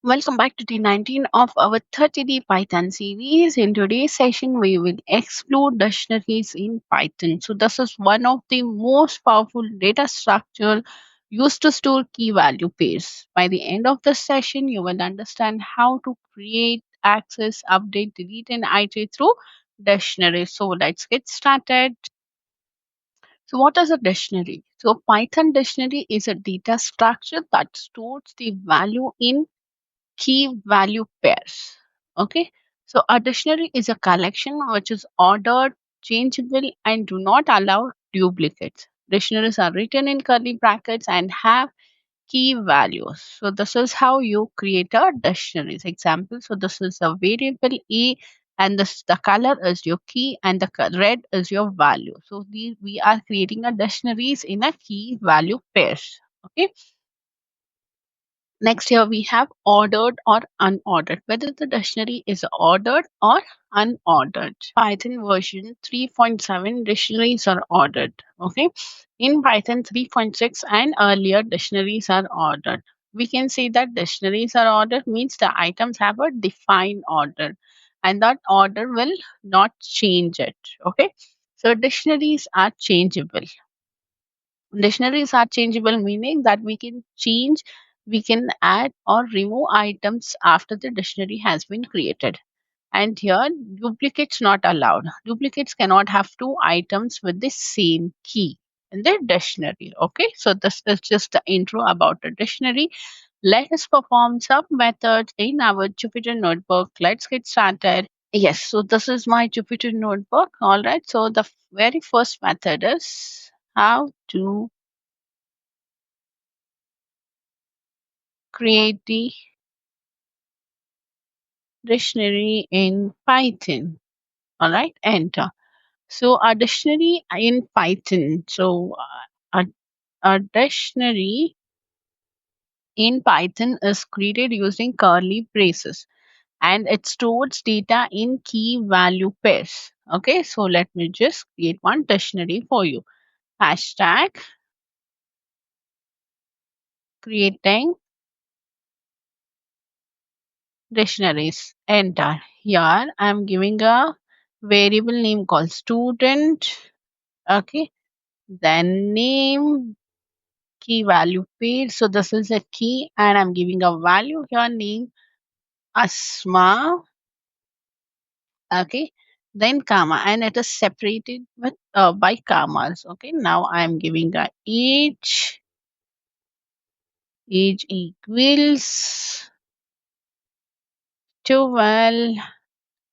Welcome back to day 19 of our 30-day Python series. In today's session, we will explore dictionaries in Python. So this is one of the most powerful data structure used to store key value pairs. By the end of the session, you will understand how to create, access, update, delete, and iterate through dictionaries. So let's get started. So what is a dictionary? So Python dictionary is a data structure that stores the value in key value pairs. Okay, so a dictionary is a collection which is ordered, changeable, and do not allow duplicates. Dictionaries are written in curly brackets and have key values. So this is how you create a dictionary. Example, so this is a variable a, and this the color is your key and the red is your value. So we are creating a dictionaries in a key value pairs. Okay. Next here we have ordered or unordered, whether the dictionary is ordered or unordered. Python version 3.7 dictionaries are ordered. Okay. In Python 3.6 and earlier dictionaries are ordered. We can say that dictionaries are ordered means the items have a defined order and that order will not change it. Okay. So dictionaries are changeable. Dictionaries are changeable, meaning that we can change, we can add or remove items after the dictionary has been created. And here, duplicates not allowed. Duplicates cannot have two items with the same key in the dictionary. Okay, so this is just the intro about the dictionary. Let us perform some methods in our Jupyter notebook. Let's get started. Yes, so this is my Jupyter notebook. All right, so the very first method is how to create the dictionary in Python. All right, enter. So a dictionary in Python. So a dictionary in Python is created using curly braces and it stores data in key value pairs. Okay, so let me just create one dictionary for you. Hashtag creating dictionaries. Enter. Here I'm giving a variable name called student. Okay, then name, key value pair. So this is a key and I'm giving a value here, name Asma. Okay, then comma, and it is separated with by commas. Okay, now I'm giving a age equals 12,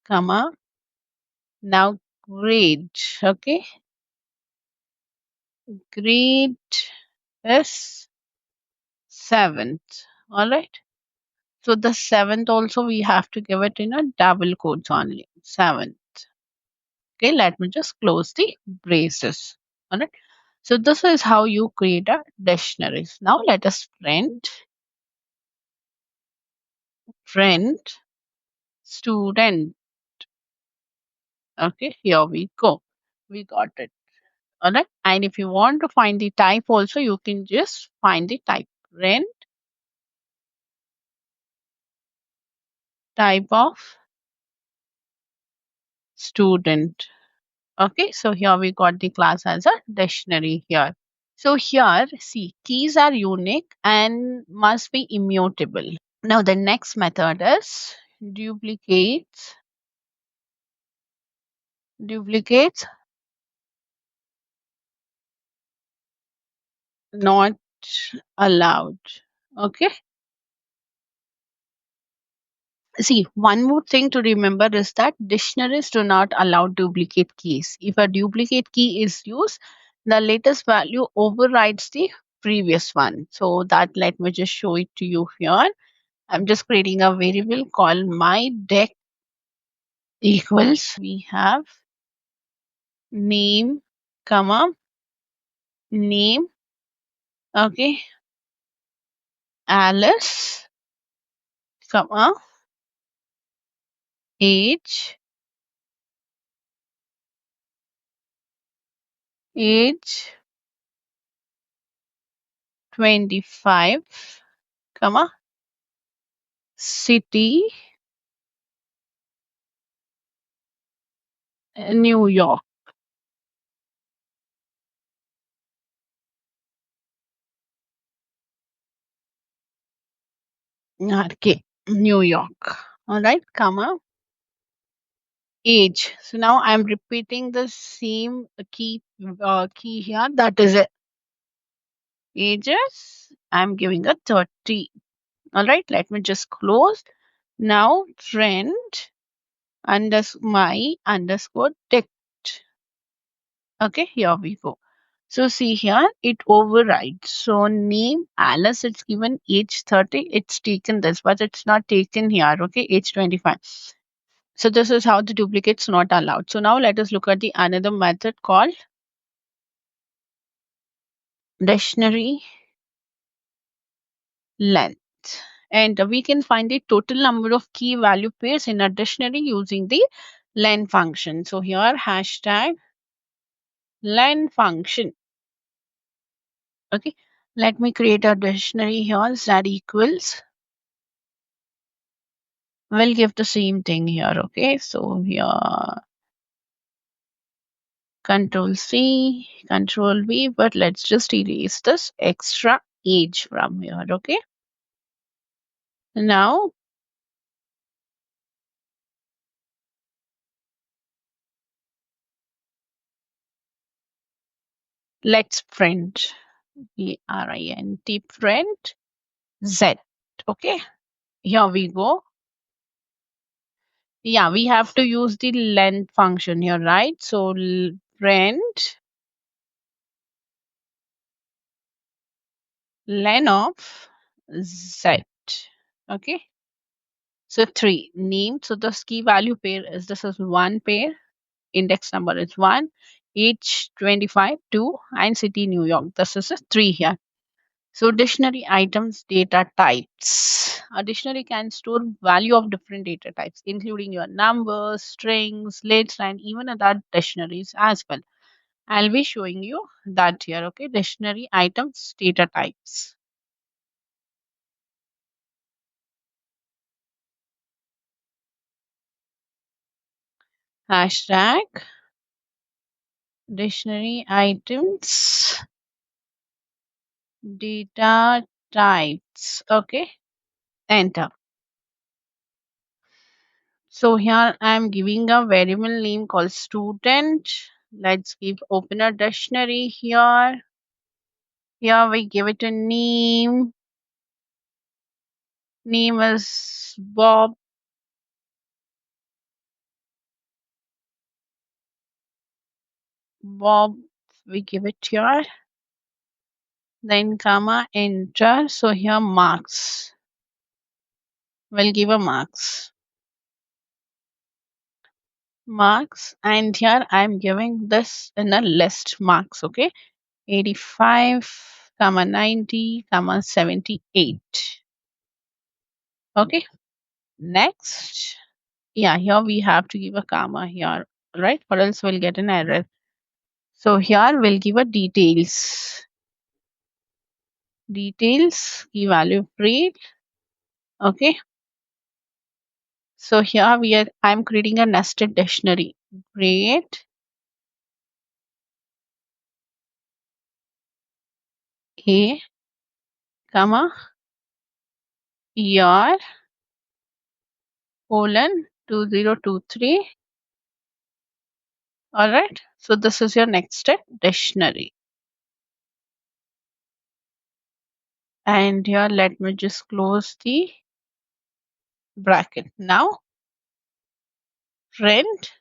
comma, now grade. Okay, grade is 7th. All right, so the 7th also we have to give it in a double quotes only, 7th. Okay, let me just close the braces. All right. So this is how you create a dictionaries. Now let us print student. Okay, here we go. We got it. All right. And if you want to find the type also, you can just find the type. Print type of student. Okay, so here we got the class as a dictionary here. So here, see, keys are unique and must be immutable. Now the next method is duplicates. Duplicates not allowed. Okay. See, one more thing to remember is that dictionaries do not allow duplicate keys. If a duplicate key is used, the latest value overrides the previous one. So that, let me just show it to you here. I'm just creating a variable called my deck equals. We have name, comma, name. Okay, Alice, comma, age, age 25, comma City, New York. Okay, New York. All right, comma, age. So now I'm repeating the same key here. That is it. Ages. I'm giving a 30. All right, let me just close. Now trend my underscore text. Okay, here we go. So see here, it overrides. So name Alice, it's given age 30. It's taken this, but it's not taken here. Okay, age 25. So this is how the duplicate's not allowed. So now let us look at the another method called dictionary length. And we can find the total number of key value pairs in a dictionary using the len function. So here hashtag len function. Okay, let me create a dictionary here that equals. We'll give the same thing here. Okay, so here control C, control V, but let's just erase this extra age from here. Okay, now let's print print Z. Okay, here we go. Yeah, we have to use the len function here, right? So print len of Z. Okay, so three name. So the key value pair is this is one pair, index number is 1, age 25, 2, and city New York. This is a 3 here. So dictionary items data types. A dictionary can store value of different data types, including your numbers, strings, lists, and even other dictionaries as well. I'll be showing you that here. Okay, dictionary items data types. Hashtag dictionary items data types. Okay, enter. So here I'm giving a variable name called student. Let's give open a dictionary here. Here we give it a name. Name is Bob. Bob. We give it here. Then comma enter. So here marks. We'll give a marks. Marks. And here I'm giving this in a list marks. Okay. 85, comma 90, comma 78. Okay. Next. Yeah, here we have to give a comma here, right? Or else we'll get an error. So here we'll give a details. Details, key value breed. Okay. So here I'm creating a nested dictionary. Create a comma year colon 2023. All right. So this is your nested dictionary. And here let me just close the bracket. Now print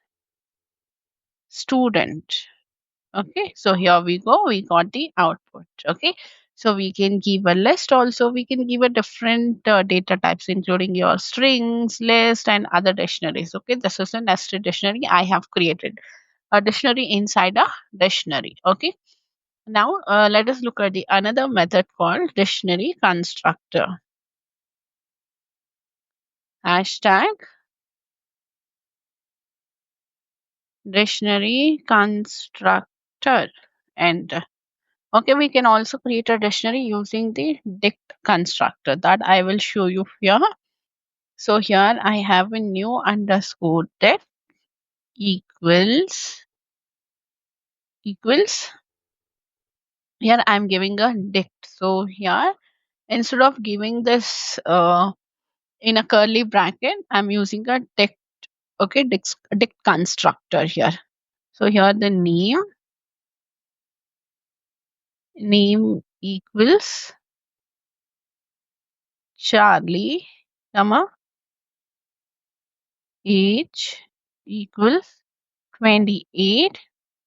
student. Okay, so here we go. We got the output. Okay, so we can give a list also. We can give a different data types, including your strings, list, and other dictionaries. Okay, this is a nested dictionary I have created. A dictionary inside a dictionary. Okay, now let us look at the another method called dictionary constructor. Hashtag dictionary constructor. And okay, we can also create a dictionary using the dict constructor that I will show you here. So here I have a new underscore depth equals. Here I'm giving a dict. So here instead of giving this in a curly bracket, I'm using a dict. Okay, dict constructor here. So here the name equals Charlie, comma age equals 28,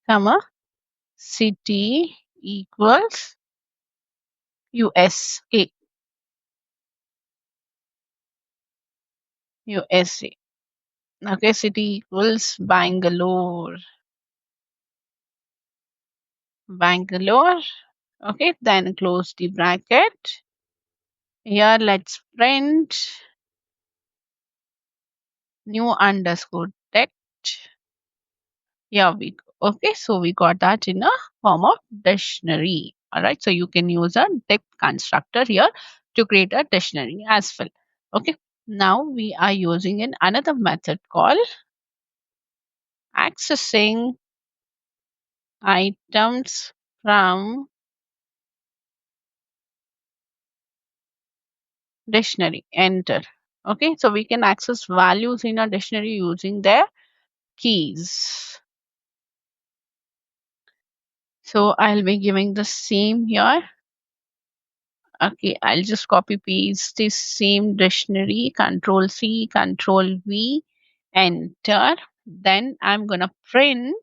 comma city equals USA. USA. Okay, city equals Bangalore. Okay, then close the bracket. Here let's print new underscore text. Here we go. Okay, so we got that in a form of dictionary. All right, so you can use a text constructor here to create a dictionary as well. Okay, now we are using in another method called accessing items from dictionary. Enter. Okay, so we can access values in a dictionary using their keys. So I'll be giving the same here. Okay, I'll just copy paste this same dictionary, control C, control V, enter. Then I'm gonna print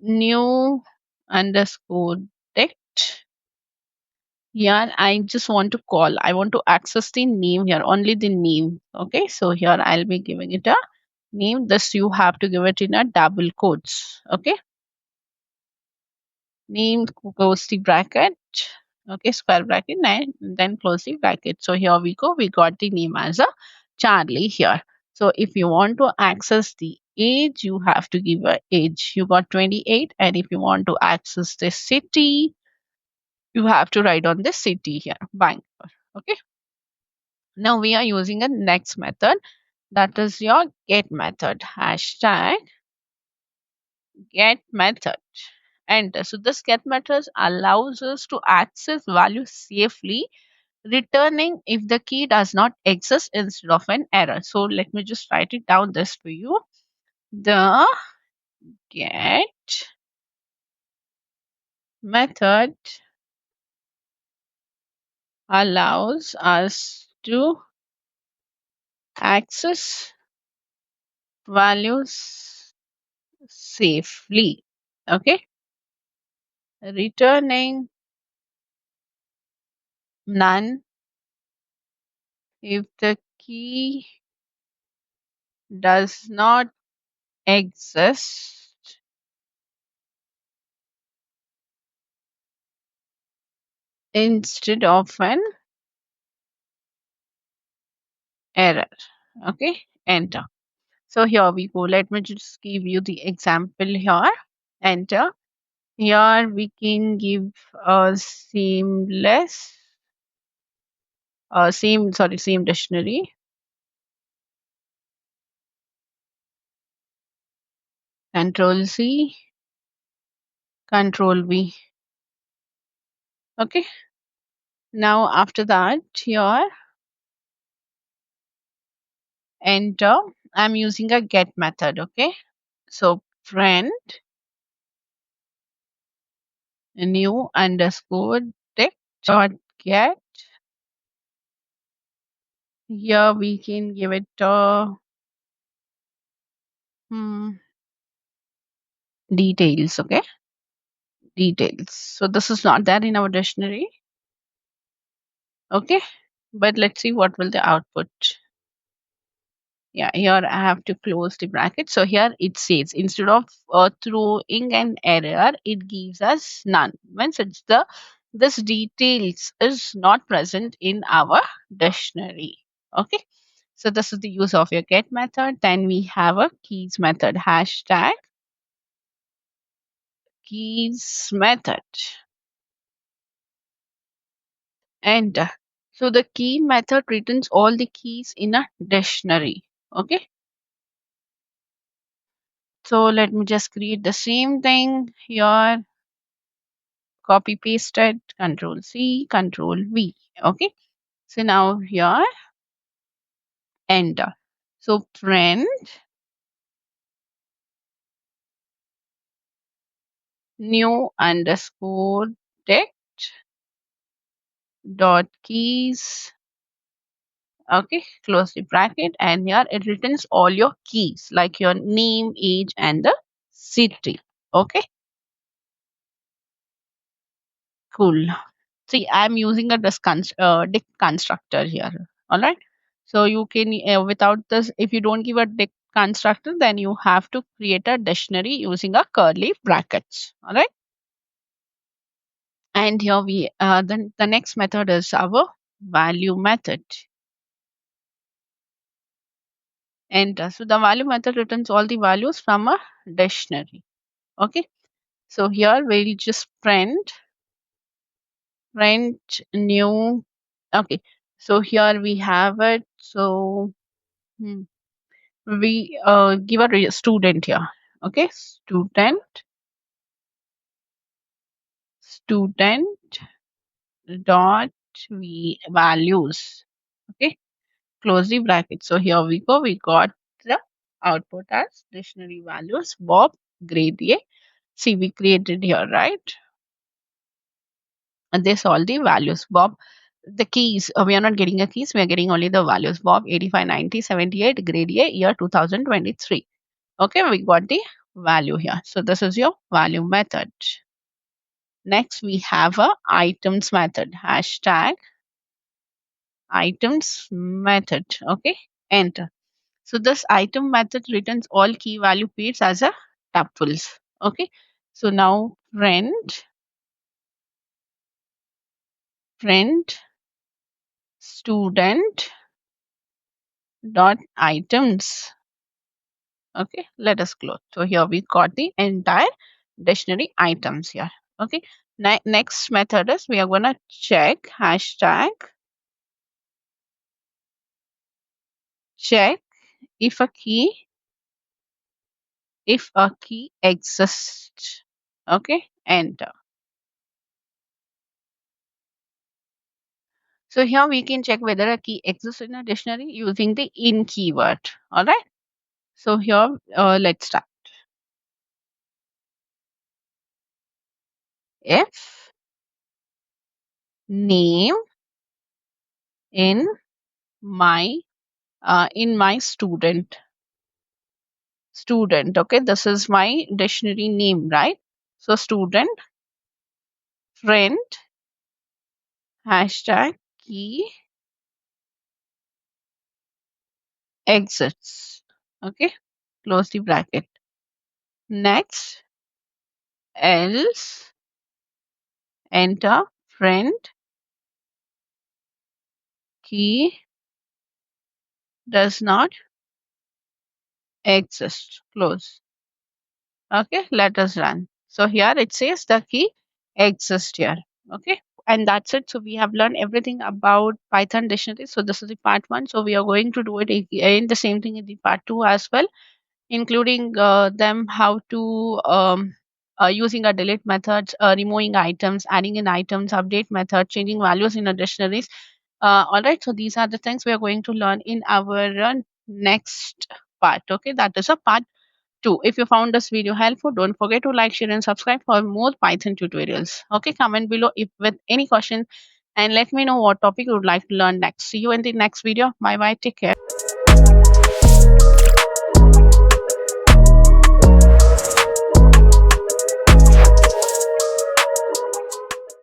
new underscore text. Here I just want to call, I want to access the name here, only the name. Okay, so here I'll be giving it a name. This you have to give it in a double quotes. Okay, name close the bracket. Okay, square bracket and then close the bracket. So here we go, we got the name as a Charlie here. So if you want to access the age, you have to give a age. You got 28, and if you want to access the city, you have to write on the city here, Bangalore. Okay, now we are using a next method, that is your get method. Hashtag get method. Enter. So this get method allows us to access values safely, returning if the key does not exist instead of an error. So let me just write it down this for you. The get method allows us to access values safely. Okay, returning none if the key does not exist instead of an error. Okay, enter. So here we go. Let me just give you the example here. Enter. Here we can give a same dictionary. Control C, Control V. Okay. Now after that, here enter. I'm using a get method. Okay. So print new underscore text dot get. Here we can give it hmm, details. Okay, details. So this is not there in our dictionary. Okay, but let's see what will the output. Yeah, here I have to close the bracket. So here it says instead of throwing an error, it gives us none. Means it's the this details is not present in our dictionary. Okay, so this is the use of your get method. Then we have a keys method. Hashtag keys method. Enter. So the key method returns all the keys in a dictionary. Okay. So let me just create the same thing here. Copy pasted. Control C. Control V. Okay. So now here enter. So print new underscore text dot keys. Okay, close the bracket, and here it returns all your keys like your name, age, and the city. Okay, cool. See, I'm using a dict constructor here. All right. So you can without this, if you don't give a dict constructor, then you have to create a dictionary using a curly brackets. All right. And here we then the next method is our value method. Enter. So the value method returns all the values from a dictionary. Okay. So here we'll just print new. Okay. So here we have it. So hmm, we give a student here. Okay. Student dot values. Okay. Close the bracket. So here we go. We got the output as dictionary values. Bob, grade A. See, we created here, right? And this all the values. Bob, the keys. We are not getting a keys. We are getting only the values. Bob, 85, 90, 78, grade A, year 2023. Okay, we got the value here. So this is your value method. Next, we have a items method. Hashtag items method. Okay, enter. So this item method returns all key value pairs as a tuples. Okay. So now print student dot items. Okay. Let us close. So here we got the entire dictionary items here. Okay. Next method is we are gonna check check if a key exists. Okay. Enter. So here we can check whether a key exists in a dictionary using the in keyword. All right. So here, let's start. If name in my student. Okay, this is my dictionary name, right? So student friend hashtag key exists. Okay, close the bracket. Next, else enter friend key does not exist. Close. Okay, let us run. So here it says the key exists here. Okay, and that's it. So we have learned everything about Python dictionary. So this is the part one. So we are going to do it again, the same thing in the part two as well, including them how to using a delete methods, removing items, adding in items, update method, changing values in a dictionaries. All right. So these are the things we are going to learn in our next part. Okay, that is a part 2. If you found this video helpful, don't forget to like, share, and subscribe for more Python tutorials. Okay, comment below if with any question and let me know what topic you would like to learn next. See you in the next video. Bye bye. Take care.